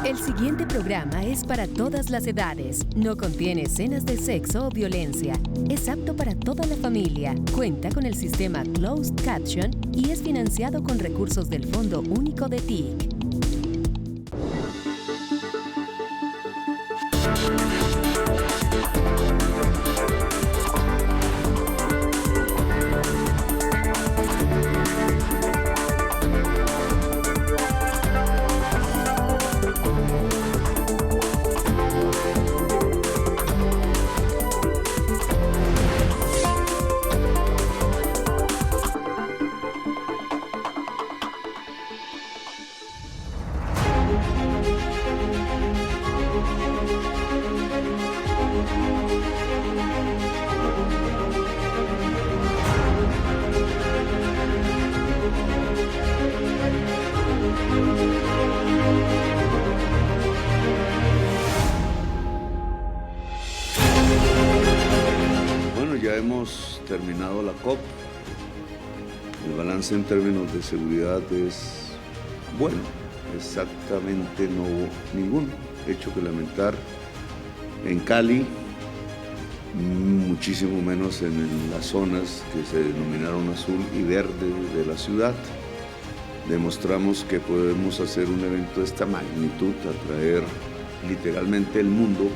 El siguiente programa es para todas las edades. No contiene escenas de sexo o violencia. Es apto para toda la familia. Cuenta con el sistema Closed Caption y es financiado con recursos del Fondo Único de TIC. Ya hemos terminado la COP. El balance en términos de seguridad es bueno. Exactamente no hubo ningún hecho que lamentar en Cali, muchísimo menos en las zonas que se denominaron azul y verde de la ciudad. Demostramos que podemos hacer un evento de esta magnitud, atraer literalmente el mundo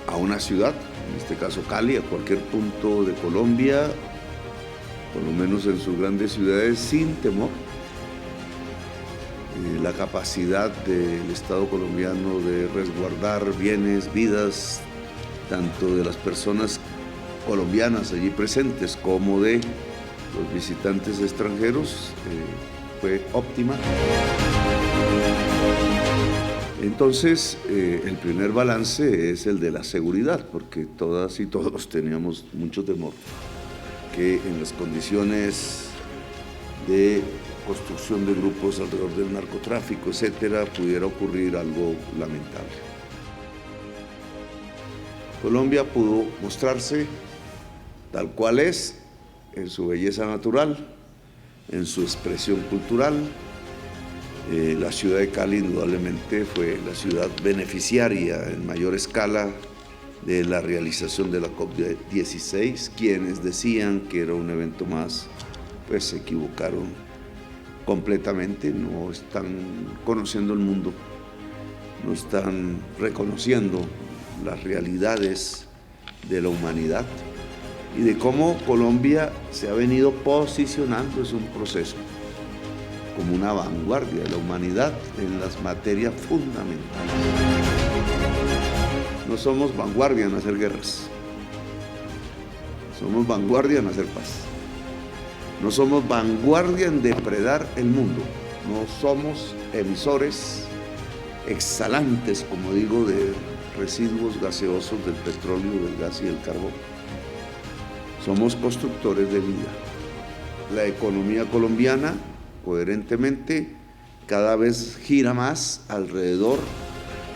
a una ciudad, en este caso Cali, a cualquier punto de Colombia, por lo menos en sus grandes ciudades, sin temor. La capacidad del Estado colombiano de resguardar bienes, vidas, tanto de las personas colombianas allí presentes como de los visitantes extranjeros, fue óptima. Entonces, el primer balance es el de la seguridad, porque todas y todos teníamos mucho temor que en las condiciones de construcción de grupos alrededor del narcotráfico, etcétera, pudiera ocurrir algo lamentable. Colombia pudo mostrarse tal cual es, en su belleza natural, en su expresión cultural. La ciudad de Cali indudablemente fue la ciudad beneficiaria en mayor escala de la realización de la COP16. Quienes decían que era un evento más, pues se equivocaron completamente. No están conociendo el mundo, no están reconociendo las realidades de la humanidad y de cómo Colombia se ha venido posicionando. Es un proceso como una vanguardia de la humanidad en las materias fundamentales. No somos vanguardia en hacer guerras, somos vanguardia en hacer paz. No somos vanguardia en depredar el mundo, no somos emisores exhalantes, como digo, de residuos gaseosos del petróleo, del gas y del carbón. Somos constructores de vida. La economía colombiana coherentemente cada vez gira más alrededor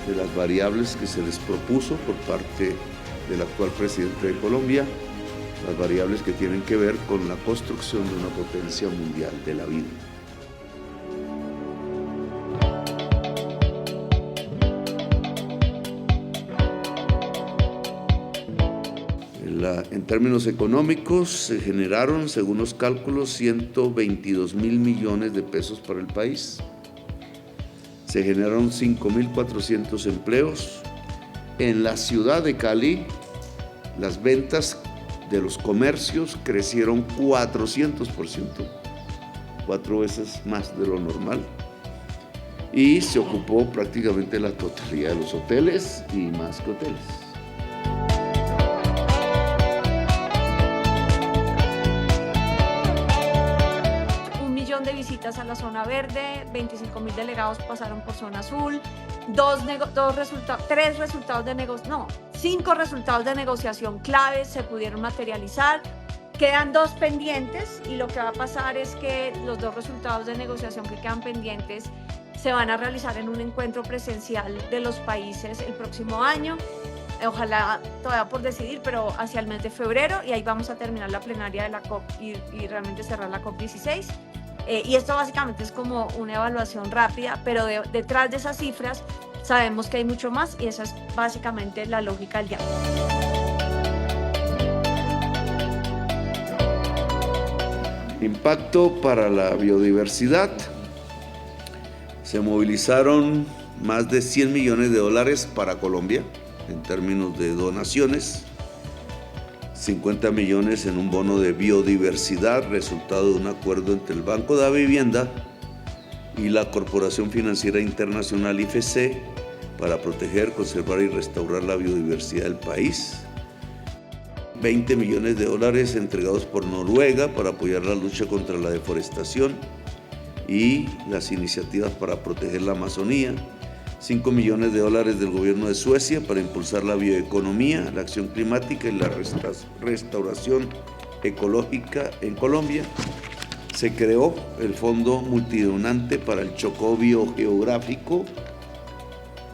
de las variables que se les propuso por parte del actual presidente de Colombia, las variables que tienen que ver con la construcción de una potencia mundial de la vida. En términos económicos, se generaron, según los cálculos, 122.000 millones de pesos para el país. Se generaron 5.400 empleos. En la ciudad de Cali, las ventas de los comercios crecieron 400%, 4 veces más de lo normal. Y se ocupó prácticamente la totalidad de los hoteles y más que hoteles. De visitas a la zona verde, 25.000 delegados pasaron por zona azul, 5 resultados de negociación claves se pudieron materializar. Quedan 2 pendientes y lo que va a pasar es que los 2 resultados de negociación que quedan pendientes se van a realizar en un encuentro presencial de los países el próximo año. Ojalá todavía por decidir, pero hacia el mes de febrero, y ahí vamos a terminar la plenaria de la COP y realmente cerrar la COP16. Y esto básicamente es como una evaluación rápida, pero detrás de esas cifras sabemos que hay mucho más y esa es básicamente la lógica del diálogo. Impacto para la biodiversidad. Se movilizaron más de $100 millones para Colombia en términos de donaciones, 50 millones en un bono de biodiversidad, resultado de un acuerdo entre el Banco de la Vivienda y la Corporación Financiera Internacional IFC para proteger, conservar y restaurar la biodiversidad del país. 20 millones de dólares entregados por Noruega para apoyar la lucha contra la deforestación y las iniciativas para proteger la Amazonía. 5 millones de dólares del gobierno de Suecia para impulsar la bioeconomía, la acción climática y la restauración ecológica en Colombia. Se creó el Fondo Multidonante para el Chocó Biogeográfico.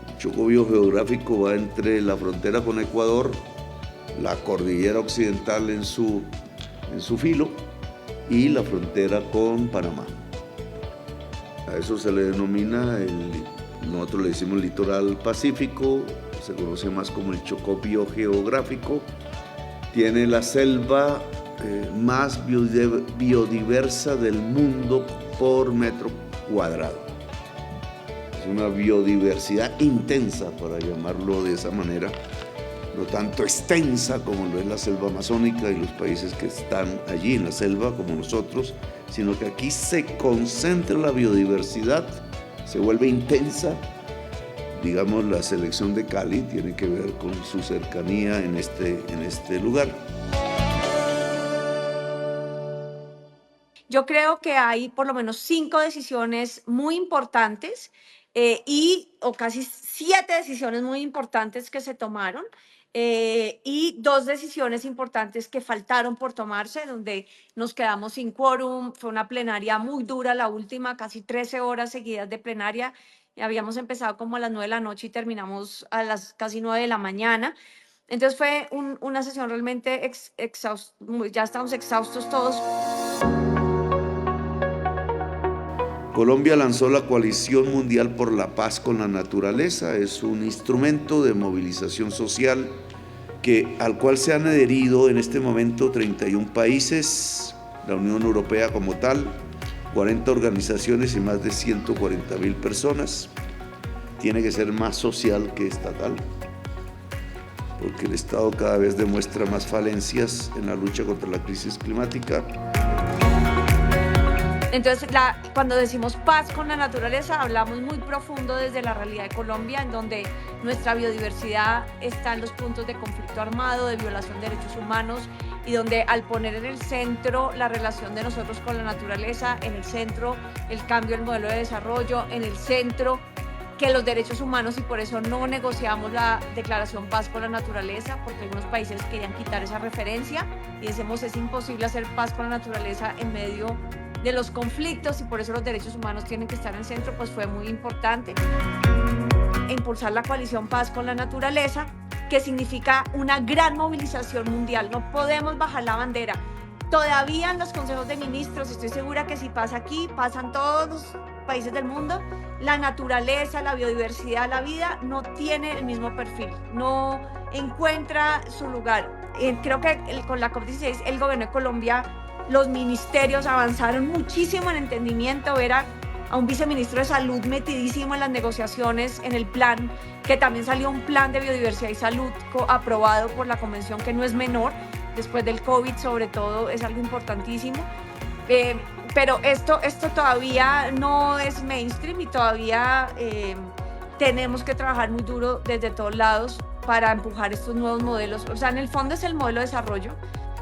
El Chocó Biogeográfico va entre la frontera con Ecuador, la cordillera occidental en su filo y la frontera con Panamá. A eso se le denomina, nosotros le decimos litoral pacífico, se conoce más como el Chocó Biogeográfico. Tiene la selva más biodiversa del mundo por metro cuadrado. Es una biodiversidad intensa, para llamarlo de esa manera, no tanto extensa como lo es la selva amazónica y los países que están allí en la selva como nosotros, sino que aquí se concentra la biodiversidad, se vuelve intensa. Digamos, la selección de Cali tiene que ver con su cercanía en este lugar. Yo creo que hay por lo menos 5 decisiones muy importantes o casi 7 decisiones muy importantes que se tomaron y 2 decisiones importantes que faltaron por tomarse, donde nos quedamos sin quórum. Fue una plenaria muy dura, la última, casi 13 horas seguidas de plenaria. Habíamos empezado como a las 9 de la noche y terminamos a las casi 9 de la mañana. Entonces fue una sesión realmente ya estamos exhaustos todos. Colombia lanzó la Coalición Mundial por la Paz con la Naturaleza. Es un instrumento de movilización social al cual se han adherido en este momento 31 países, la Unión Europea como tal, 40 organizaciones y más de 140.000 personas. Tiene que ser más social que estatal, porque el Estado cada vez demuestra más falencias en la lucha contra la crisis climática. Entonces, cuando decimos paz con la naturaleza, hablamos muy profundo desde la realidad de Colombia, en donde nuestra biodiversidad está en los puntos de conflicto armado, de violación de derechos humanos, y donde al poner en el centro la relación de nosotros con la naturaleza, en el centro el cambio del modelo de desarrollo, en el centro que los derechos humanos, y por eso no negociamos la declaración paz con la naturaleza, porque algunos países querían quitar esa referencia y decimos es imposible hacer paz con la naturaleza en medio de los conflictos, y por eso los derechos humanos tienen que estar en el centro. Pues fue muy importante impulsar la coalición Paz con la Naturaleza, que significa una gran movilización mundial. No podemos bajar la bandera. Todavía en los consejos de ministros, estoy segura que si pasa aquí, pasan todos los países del mundo, la naturaleza, la biodiversidad, la vida no tiene el mismo perfil, no encuentra su lugar. Creo que con la COP16 el gobierno de Colombia, los ministerios avanzaron muchísimo en entendimiento. Ver a un viceministro de salud metidísimo en las negociaciones, en el plan, que también salió un plan de biodiversidad y salud aprobado por la convención, que no es menor, después del COVID sobre todo, es algo importantísimo. Pero esto todavía no es mainstream y todavía tenemos que trabajar muy duro desde todos lados para empujar estos nuevos modelos. O sea, en el fondo es el modelo de desarrollo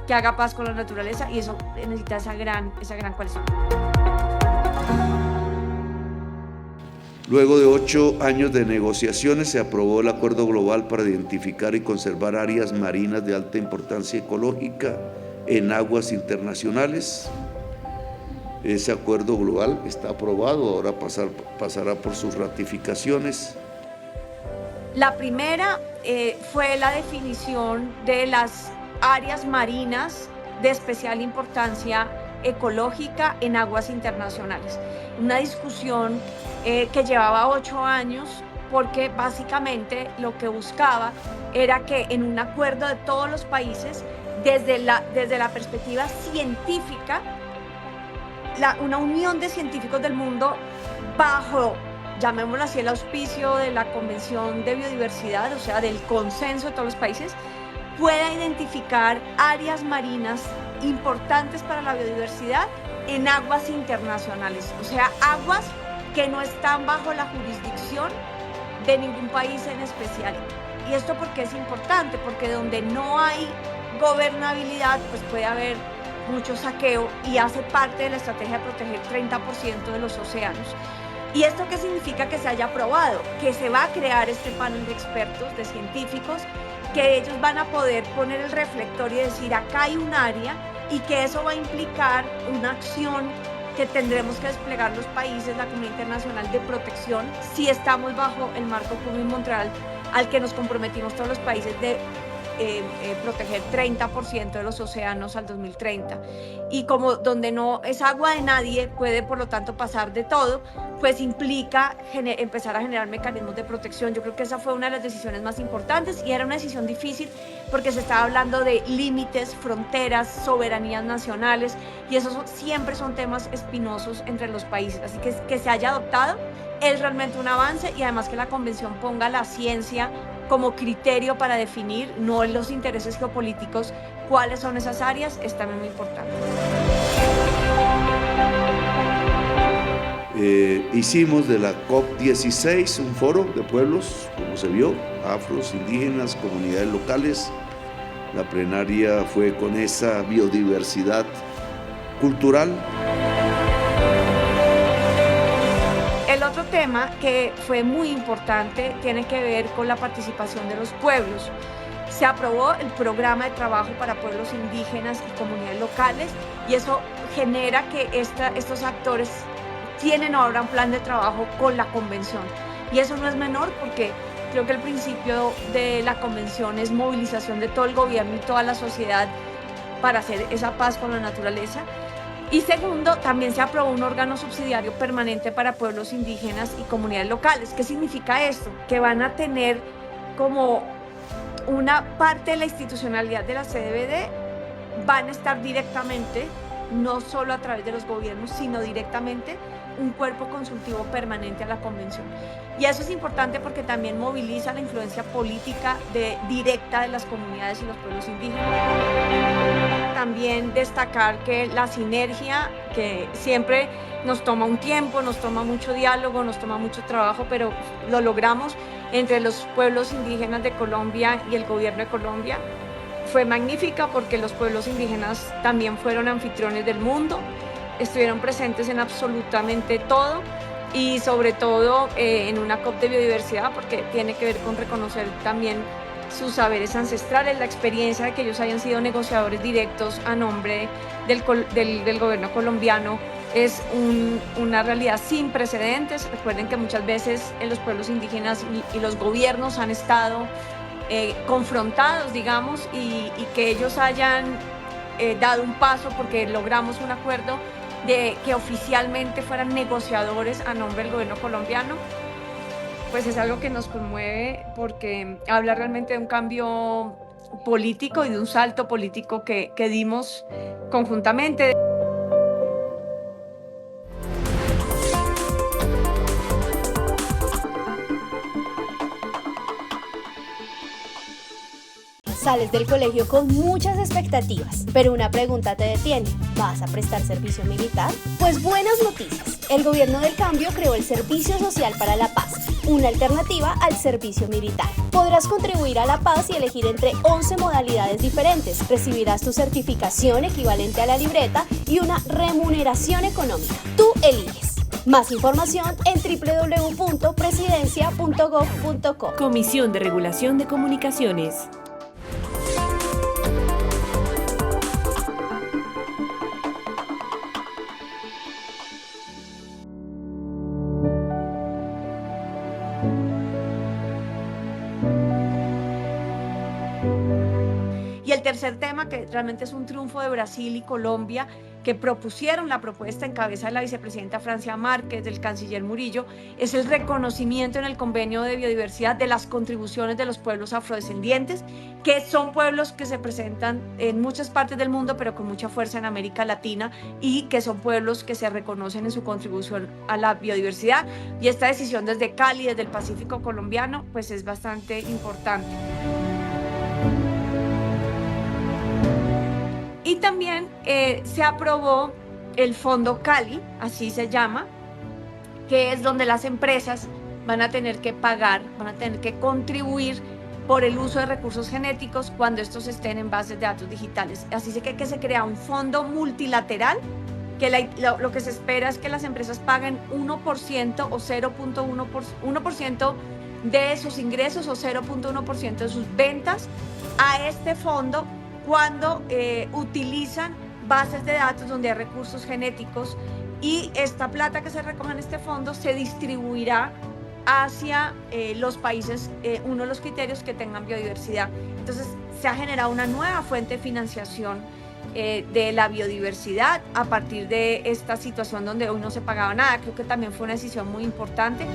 que haga paz con la naturaleza, y eso necesita esa gran coalición. Luego de 8 años de negociaciones, se aprobó el Acuerdo Global para identificar y conservar áreas marinas de alta importancia ecológica en aguas internacionales. Ese acuerdo global está aprobado, ahora pasará por sus ratificaciones. La primera fue la definición de las áreas marinas de especial importancia ecológica en aguas internacionales. Una discusión que llevaba 8 años, porque básicamente lo que buscaba era que en un acuerdo de todos los países, desde la perspectiva científica, una unión de científicos del mundo bajo, llamémoslo así, el auspicio de la Convención de Biodiversidad, o sea, del consenso de todos los países, pueda identificar áreas marinas importantes para la biodiversidad en aguas internacionales, o sea, aguas que no están bajo la jurisdicción de ningún país en especial. ¿Y esto por qué es importante? Porque donde no hay gobernabilidad, pues puede haber mucho saqueo y hace parte de la estrategia de proteger 30% de los océanos. ¿Y esto qué significa? Que se haya aprobado, que se va a crear este panel de expertos, de científicos, que ellos van a poder poner el reflector y decir acá hay un área, y que eso va a implicar una acción que tendremos que desplegar los países, la comunidad internacional de protección, si estamos bajo el marco Kunming-Montreal, al que nos comprometimos todos los países de proteger 30% de los océanos al 2030. Y como donde no es agua de nadie, puede por lo tanto pasar de todo, pues implica empezar a generar mecanismos de protección. Yo creo que esa fue una de las decisiones más importantes y era una decisión difícil porque se estaba hablando de límites, fronteras, soberanías nacionales, y esos siempre son temas espinosos entre los países. Así que se haya adoptado es realmente un avance, y además que la convención ponga la ciencia como criterio para definir, no los intereses geopolíticos, cuáles son esas áreas, es también muy importante. Hicimos de la COP16 un foro de pueblos, como se vio, afros, indígenas, comunidades locales. La plenaria fue con esa biodiversidad cultural. El otro tema que fue muy importante tiene que ver con la participación de los pueblos. Se aprobó el programa de trabajo para pueblos indígenas y comunidades locales, y eso genera que estos actores tienen ahora un plan de trabajo con la convención. Y eso no es menor, porque creo que el principio de la convención es movilización de todo el gobierno y toda la sociedad para hacer esa paz con la naturaleza. Y segundo, también se aprobó un órgano subsidiario permanente para pueblos indígenas y comunidades locales. ¿Qué significa esto? Que van a tener como una parte de la institucionalidad de la CDBD, van a estar directamente, no solo a través de los gobiernos, sino directamente un cuerpo consultivo permanente a la convención. Y eso es importante porque también moviliza la influencia política directa de las comunidades y los pueblos indígenas. También destacar que la sinergia, que siempre nos toma un tiempo, nos toma mucho diálogo, nos toma mucho trabajo, pero lo logramos entre los pueblos indígenas de Colombia y el gobierno de Colombia. Fue magnífica porque los pueblos indígenas también fueron anfitriones del mundo, estuvieron presentes en absolutamente todo, y sobre todo en una COP de biodiversidad, porque tiene que ver con reconocer también sus saberes ancestrales, la experiencia de que ellos hayan sido negociadores directos a nombre del gobierno colombiano. Es una realidad sin precedentes. Recuerden que muchas veces los pueblos indígenas y los gobiernos han estado confrontados, digamos, y que ellos hayan dado un paso porque logramos un acuerdo de que oficialmente fueran negociadores a nombre del gobierno colombiano, pues es algo que nos conmueve porque habla realmente de un cambio político y de un salto político que dimos conjuntamente. Sales del colegio con muchas expectativas, pero una pregunta te detiene. ¿Vas a prestar servicio militar? Pues buenas noticias. El gobierno del cambio creó el Servicio Social para la Paz, una alternativa al servicio militar. Podrás contribuir a la paz y elegir entre 11 modalidades diferentes. Recibirás tu certificación equivalente a la libreta y una remuneración económica. Tú eliges. Más información en www.presidencia.gov.co. Comisión de Regulación de Comunicaciones. Y el tercer tema, que realmente es un triunfo de Brasil y Colombia, que propusieron la propuesta en cabeza de la vicepresidenta Francia Márquez, del canciller Murillo, es el reconocimiento en el convenio de biodiversidad de las contribuciones de los pueblos afrodescendientes, que son pueblos que se presentan en muchas partes del mundo, pero con mucha fuerza en América Latina, y que son pueblos que se reconocen en su contribución a la biodiversidad. Y esta decisión desde Cali, desde el Pacífico colombiano, pues es bastante importante. Y también se aprobó el Fondo Cali, así se llama, que es donde las empresas van a tener que pagar, van a tener que contribuir por el uso de recursos genéticos cuando estos estén en bases de datos digitales. Así que se crea un fondo multilateral, que lo que se espera es que las empresas paguen 1% o 0.1% de sus ingresos o 0.1% de sus ventas a este fondo cuando utilizan bases de datos donde hay recursos genéticos, y esta plata que se recoge en este fondo se distribuirá hacia los países, uno de los criterios que tengan biodiversidad. Entonces se ha generado una nueva fuente de financiación de la biodiversidad a partir de esta situación donde hoy no se pagaba nada. Creo que también fue una decisión muy importante.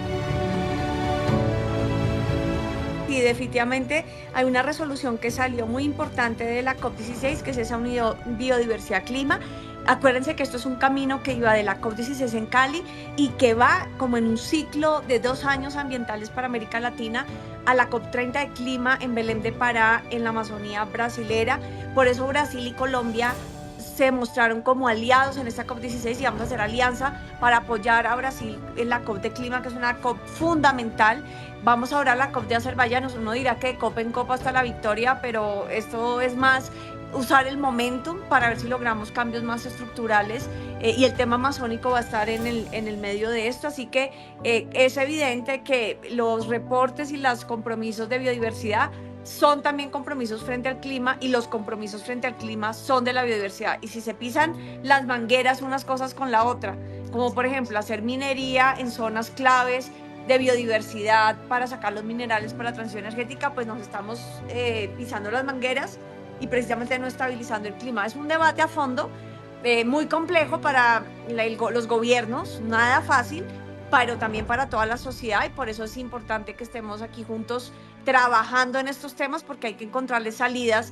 Y definitivamente hay una resolución que salió muy importante de la COP16, que es esa biodiversidad-clima. Acuérdense que esto es un camino que iba de la COP16 en Cali y que va como en un ciclo de 2 años ambientales para América Latina a la COP30 de clima en Belém de Pará, en la Amazonía brasilera. Por eso Brasil y Colombia se mostraron como aliados en esta COP16 y vamos a hacer alianza para apoyar a Brasil en la COP de clima, que es una COP fundamental. Vamos ahora a la COP de Azerbaiyán. Uno dirá que de COP en COP hasta la victoria, pero esto es más usar el momentum para ver si logramos cambios más estructurales, y el tema amazónico va a estar en el medio de esto. Así que es evidente que los reportes y los compromisos de biodiversidad son también compromisos frente al clima, y los compromisos frente al clima son de la biodiversidad. Y si se pisan las mangueras unas cosas con la otra, como por ejemplo hacer minería en zonas claves de biodiversidad para sacar los minerales para la transición energética, pues nos estamos pisando las mangueras y precisamente no estabilizando el clima. Es un debate a fondo, muy complejo para los gobiernos, nada fácil, pero también para toda la sociedad, y por eso es importante que estemos aquí juntos trabajando en estos temas, porque hay que encontrarle salidas,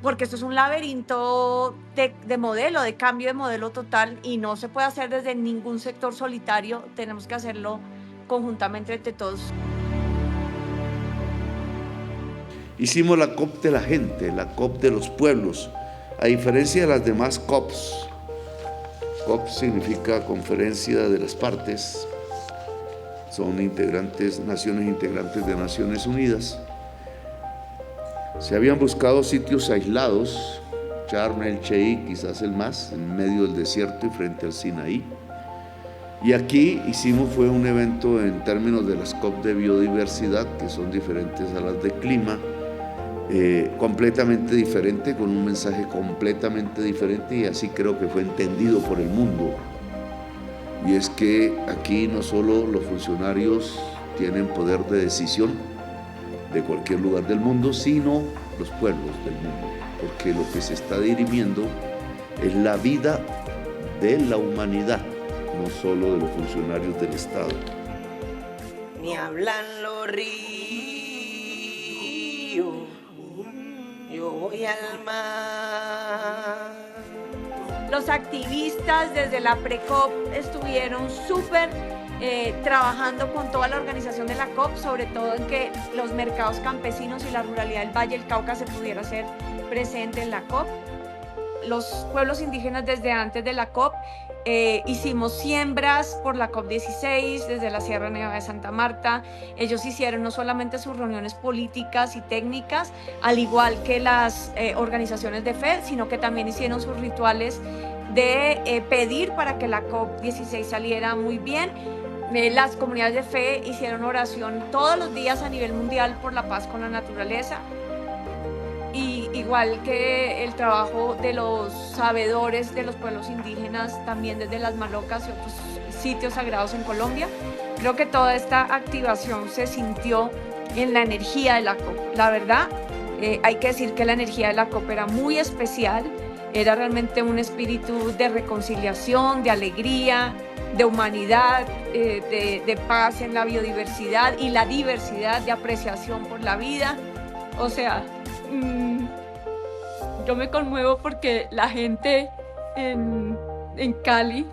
porque esto es un laberinto de modelo, de cambio de modelo total, y no se puede hacer desde ningún sector solitario, tenemos que hacerlo conjuntamente entre todos. Hicimos la COP de la gente, la COP de los pueblos, a diferencia de las demás COPs. COP significa Conferencia de las Partes, son naciones integrantes de Naciones Unidas. Se habían buscado sitios aislados, Sharm el Sheikh quizás el más, en medio del desierto y frente al Sinaí. Y aquí fue un evento en términos de las COP de biodiversidad, que son diferentes a las de clima, completamente diferente, con un mensaje completamente diferente, y así creo que fue entendido por el mundo. Y es que aquí no solo los funcionarios tienen poder de decisión de cualquier lugar del mundo, sino los pueblos del mundo, porque lo que se está dirimiendo es la vida de la humanidad, no solo de los funcionarios del Estado. Ni hablan los ríos, yo voy al mar. Los activistas desde la pre-COP estuvieron súper trabajando con toda la organización de la COP, sobre todo en que los mercados campesinos y la ruralidad del Valle del Cauca se pudiera hacer presente en la COP. Los pueblos indígenas desde antes de la COP hicimos siembras por la COP16 desde la Sierra Nevada de Santa Marta. Ellos hicieron no solamente sus reuniones políticas y técnicas, al igual que las organizaciones de fe, sino que también hicieron sus rituales de pedir para que la COP16 saliera muy bien. Las comunidades de fe hicieron oración todos los días a nivel mundial por la paz con la naturaleza. Y igual que el trabajo de los sabedores de los pueblos indígenas, también desde las Malocas y otros sitios sagrados en Colombia, creo que toda esta activación se sintió en la energía de la COP. La verdad, hay que decir que la energía de la COP era muy especial. Era realmente un espíritu de reconciliación, de alegría, de humanidad, de paz en la biodiversidad y la diversidad, de apreciación por la vida. O sea, yo me conmuevo porque la gente en Cali,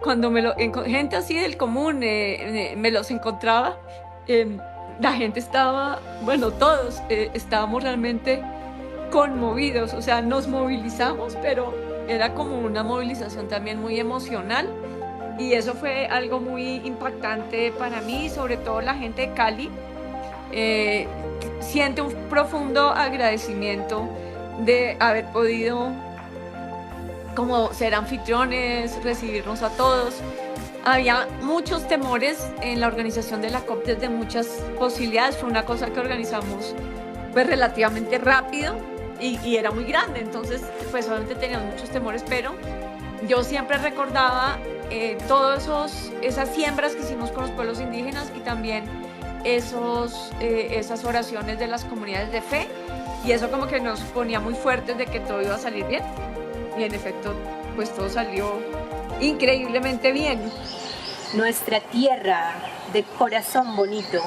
cuando gente así del común me los encontraba, la gente estaba, bueno, todos estábamos realmente conmovidos, o sea, nos movilizamos, pero era como una movilización también muy emocional, y eso fue algo muy impactante para mí, sobre todo la gente de Cali. Siente un profundo agradecimiento de haber podido como ser anfitriones, recibirnos a todos. Había muchos temores en la organización de la COP desde muchas posibilidades. Fue una cosa que organizamos pues relativamente rápido y era muy grande, entonces pues obviamente teníamos muchos temores, pero yo siempre recordaba todas esas siembras que hicimos con los pueblos indígenas y también esas oraciones de las comunidades de fe, y eso como que nos ponía muy fuertes de que todo iba a salir bien, y en efecto pues todo salió increíblemente bien. Nuestra tierra de corazón bonito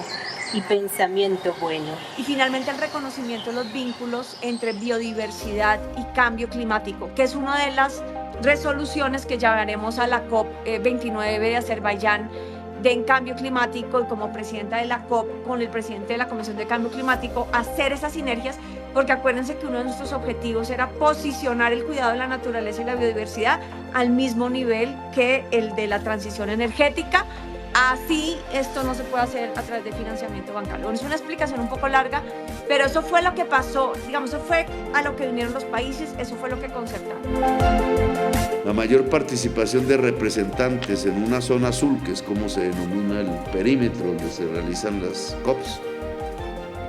y pensamiento bueno. Y finalmente el reconocimiento de los vínculos entre biodiversidad y cambio climático, que es una de las resoluciones que llevaremos a la COP29 de Azerbaiyán en cambio climático, y como presidenta de la COP con el presidente de la Comisión de Cambio Climático, hacer esas sinergias, porque acuérdense que uno de nuestros objetivos era posicionar el cuidado de la naturaleza y la biodiversidad al mismo nivel que el de la transición energética. Así esto no se puede hacer a través de financiamiento bancario. Es una explicación un poco larga, pero eso fue lo que pasó, digamos, eso fue a lo que vinieron los países, eso fue lo que concertaron. La mayor participación de representantes en una zona azul, que es como se denomina el perímetro donde se realizan las COPs,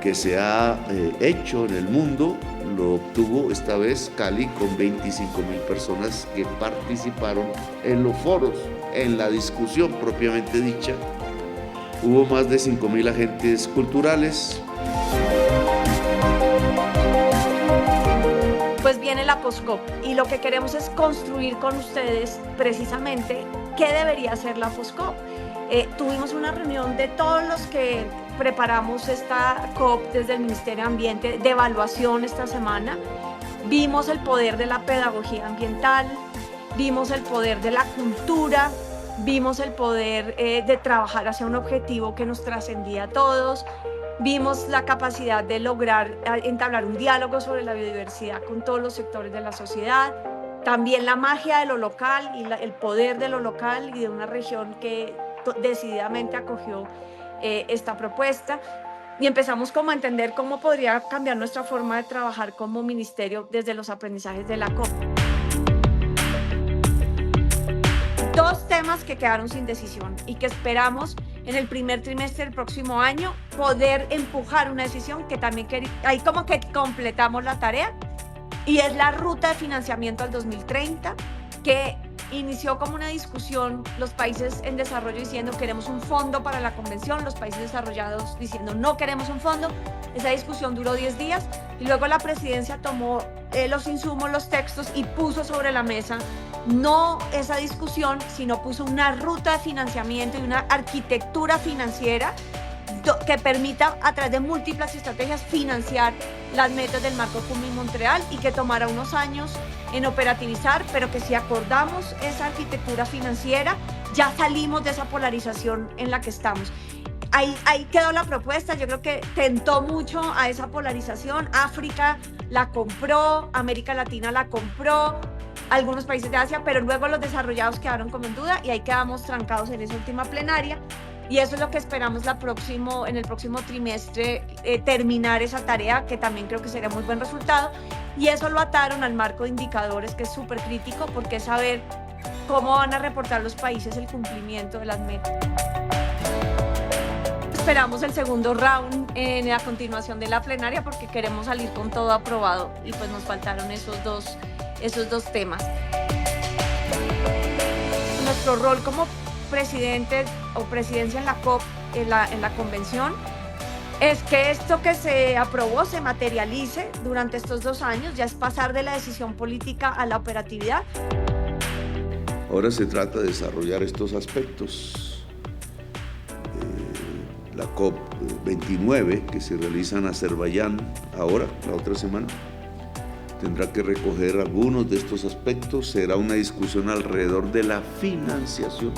que se ha hecho en el mundo, lo obtuvo esta vez Cali con 25.000 personas que participaron en los foros, en la discusión propiamente dicha. Hubo más de 5.000 agentes culturales. Pues viene la post-COP y lo que queremos es construir con ustedes precisamente qué debería ser la post-COP. Tuvimos una reunión de todos los que preparamos esta COP desde el Ministerio de Ambiente de evaluación esta semana. Vimos el poder de la pedagogía ambiental, vimos el poder de la cultura, vimos el poder de trabajar hacia un objetivo que nos trascendía a todos, vimos la capacidad de lograr entablar un diálogo sobre la biodiversidad con todos los sectores de la sociedad, también la magia de lo local y el poder de lo local y de una región que decididamente acogió esta propuesta, y empezamos como a entender cómo podría cambiar nuestra forma de trabajar como ministerio desde los aprendizajes de la COP. Dos temas que quedaron sin decisión y que esperamos en el primer trimestre del próximo año poder empujar una decisión, que también ahí como que completamos la tarea, y es la ruta de financiamiento al 2030, que inició como una discusión, los países en desarrollo diciendo queremos un fondo para la convención, los países desarrollados diciendo no queremos un fondo. Esa discusión duró 10 días y luego la presidencia tomó los insumos, los textos y puso sobre la mesa no esa discusión, sino puso una ruta de financiamiento y una arquitectura financiera que permita a través de múltiples estrategias financiar las metas del marco Kunming-Montreal, y que tomará unos años en operativizar, pero que si acordamos esa arquitectura financiera ya salimos de esa polarización en la que estamos. Ahí quedó la propuesta. Yo creo que tentó mucho a esa polarización. África la compró, América Latina la compró, algunos países de Asia, pero luego los desarrollados quedaron como en duda y ahí quedamos trancados en esa última plenaria. Y eso es lo que esperamos en el próximo trimestre, terminar esa tarea, que también creo que sería muy buen resultado. Y eso lo ataron al marco de indicadores, que es súper crítico, porque es saber cómo van a reportar los países el cumplimiento de las metas. Esperamos el segundo round en la continuación de la plenaria, porque queremos salir con todo aprobado y pues nos faltaron esos dos temas. Nuestro rol como presidente o presidencia en la COP, en la convención, es que esto que se aprobó se materialice durante estos 2 años, ya es pasar de la decisión política a la operatividad. Ahora se trata de desarrollar estos aspectos. La COP29, que se realiza en Azerbaiyán ahora, la otra semana, tendrá que recoger algunos de estos aspectos. Será una discusión alrededor de la financiación,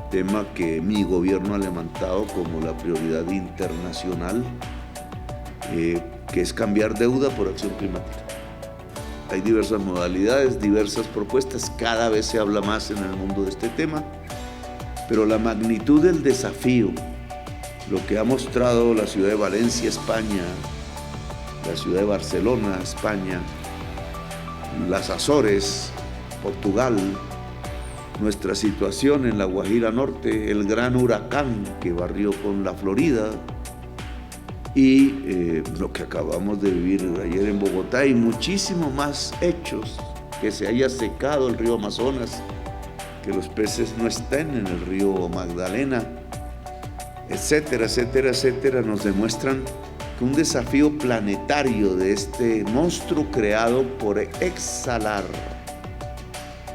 tema que mi gobierno ha levantado como la prioridad internacional, que es cambiar deuda por acción climática. Hay diversas modalidades, diversas propuestas, cada vez se habla más en el mundo de este tema, pero la magnitud del desafío, lo que ha mostrado la ciudad de Valencia, España, la ciudad de Barcelona, España, las Azores, Portugal, nuestra situación en la Guajira Norte, el gran huracán que barrió con la Florida y lo que acabamos de vivir ayer en Bogotá y muchísimos más hechos, que se haya secado el río Amazonas, que los peces no estén en el río Magdalena, etcétera, etcétera, etcétera, nos demuestran que un desafío planetario de este monstruo creado por exhalar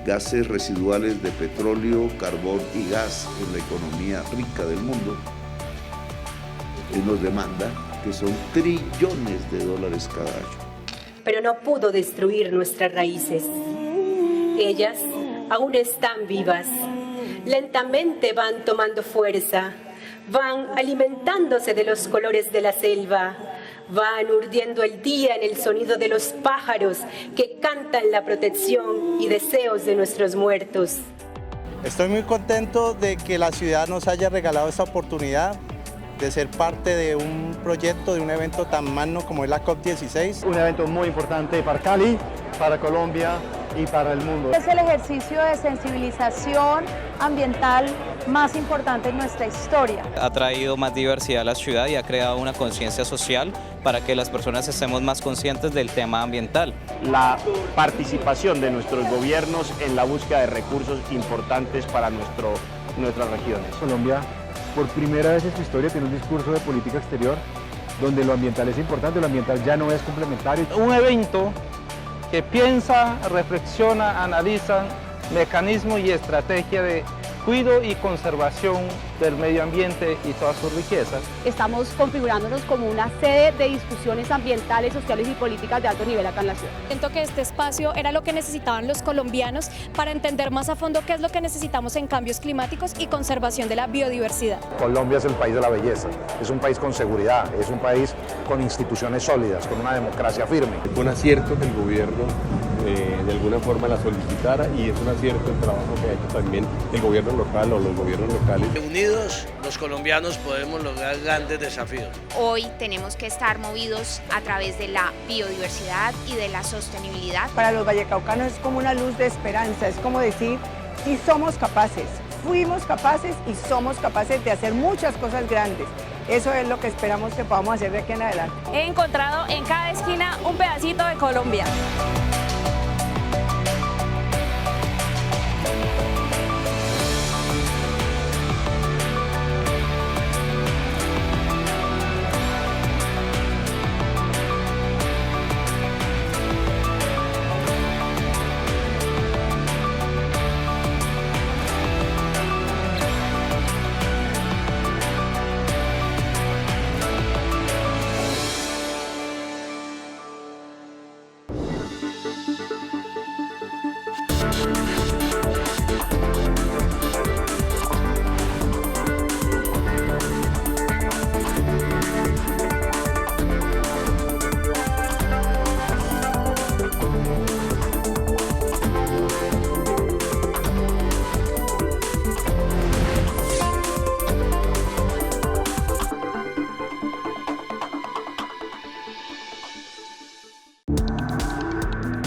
gases residuales de petróleo, carbón y gas en la economía rica del mundo, nos demanda que son trillones de dólares cada año. Pero no pudo destruir nuestras raíces. Ellas aún están vivas. Lentamente van tomando fuerza, van alimentándose de los colores de la selva, van urdiendo el día en el sonido de los pájaros que cantan la protección y deseos de nuestros muertos. Estoy muy contento de que la ciudad nos haya regalado esta oportunidad de ser parte de un proyecto, de un evento tan magno como es la COP16. Un evento muy importante para Cali, para Colombia y para el mundo. Es el ejercicio de sensibilización ambiental más importante en nuestra historia. Ha traído más diversidad a la ciudad y ha creado una conciencia social para que las personas estemos más conscientes del tema ambiental. La participación de nuestros gobiernos en la búsqueda de recursos importantes para nuestras regiones. Colombia, por primera vez en su historia, tiene un discurso de política exterior donde lo ambiental es importante, lo ambiental ya no es complementario. Un evento que piensa, reflexiona, analiza mecanismos y estrategia de cuidado y conservación del medio ambiente y todas sus riquezas. Estamos configurándonos como una sede de discusiones ambientales, sociales y políticas de alto nivel acá en la ciudad. Siento que este espacio era lo que necesitaban los colombianos para entender más a fondo qué es lo que necesitamos en cambios climáticos y conservación de la biodiversidad. Colombia es el país de la belleza, es un país con seguridad, es un país con instituciones sólidas, con una democracia firme. Fue un acierto que el gobierno de alguna forma la solicitara y es un acierto el trabajo que ha hecho también el gobierno local o los gobiernos locales. Unidos, los colombianos podemos lograr grandes desafíos. Hoy tenemos que estar movidos a través de la biodiversidad y de la sostenibilidad. Para los vallecaucanos es como una luz de esperanza, es como decir, sí somos capaces, fuimos capaces y somos capaces de hacer muchas cosas grandes. Eso es lo que esperamos que podamos hacer de aquí en adelante. He encontrado en cada esquina un pedacito de Colombia.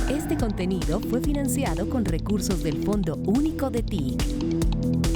Este contenido fue financiado con recursos del Fondo Único de TIC.